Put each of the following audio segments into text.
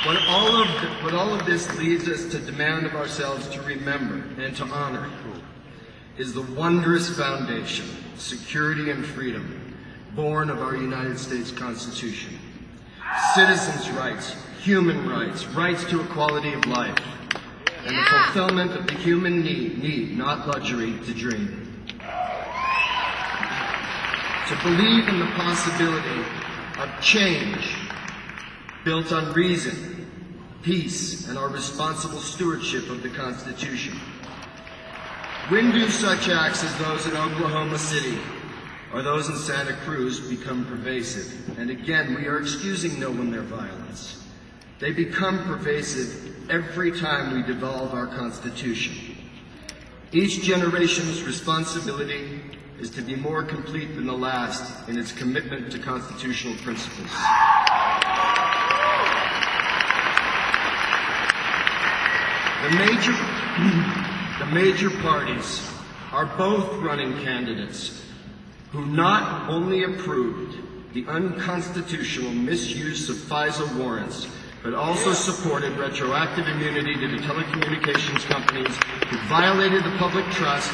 What all of this leads us to demand of ourselves to remember and to honor is the wondrous foundation, security and freedom, born of our United States Constitution. Citizens' rights, human rights, rights to equality of life, and the fulfillment of the human need, not luxury, to dream. To believe in the possibility of change built on reason, peace, and our responsible stewardship of the Constitution. When do such acts as those in Oklahoma City or those in Santa Cruz become pervasive? And again, we are excusing no one their violence. They become pervasive every time we devolve our Constitution. Each generation's responsibility is to be more complete than the last in its commitment to constitutional principles. The major parties are both running candidates who not only approved the unconstitutional misuse of FISA warrants, but also supported retroactive immunity to the telecommunications companies who violated the public trust,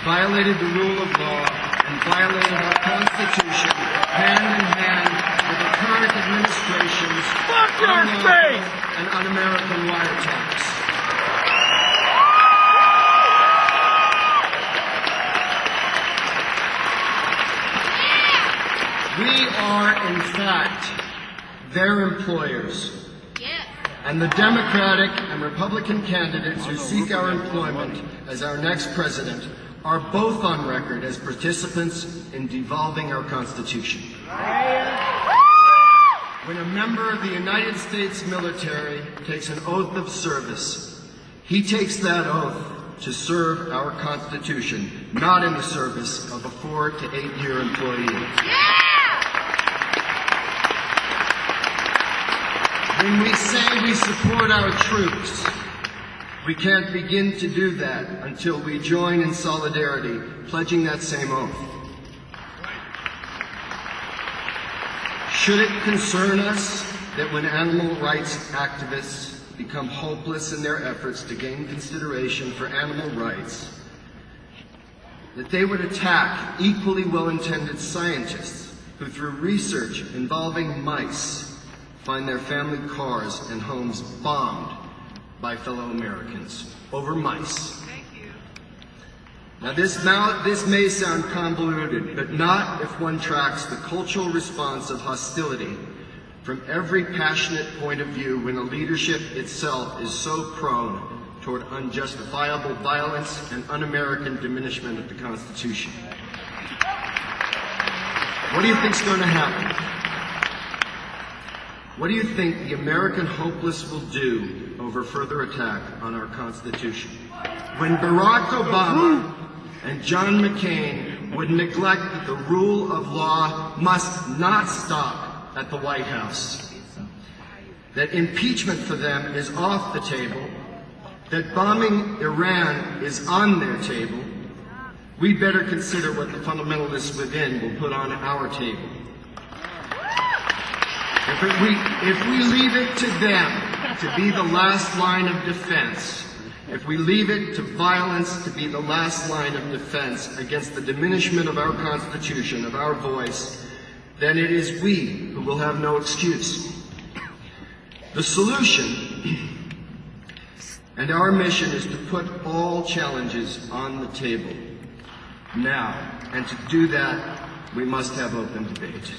violated the rule of law, and violated our Constitution hand in hand with the current administration's unlawful and un-American wiretaps. We are, in fact, their employers. And the Democratic and Republican candidates who seek our employment as our next president are both on record as participants in devolving our Constitution. When a member of the United States military takes an oath of service, he takes that oath to serve our Constitution, not in the service of a 4 to 8 year employee. When we say we support our troops, we can't begin to do that until we join in solidarity, pledging that same oath. Should it concern us that when animal rights activists become hopeless in their efforts to gain consideration for animal rights, that they would attack equally well-intended scientists who, through research involving mice, find their family cars and homes bombed by fellow Americans over mice? Thank you. Now this may sound convoluted, but not if one tracks the cultural response of hostility from every passionate point of view when a leadership itself is so prone toward unjustifiable violence and un-American diminishment of the Constitution. What do you think's going to happen? What do you think the American hopeless will do over further attack on our Constitution? When Barack Obama and John McCain would neglect that the rule of law must not stop at the White House, that impeachment for them is off the table, that bombing Iran is on their table, we better consider what the fundamentalists within will put on our table. If we leave it to them to be the last line of defense, if we leave it to violence to be the last line of defense against the diminishment of our Constitution, of our voice, then it is we who will have no excuse. The solution and our mission is to put all challenges on the table now, and to do that, we must have open debate.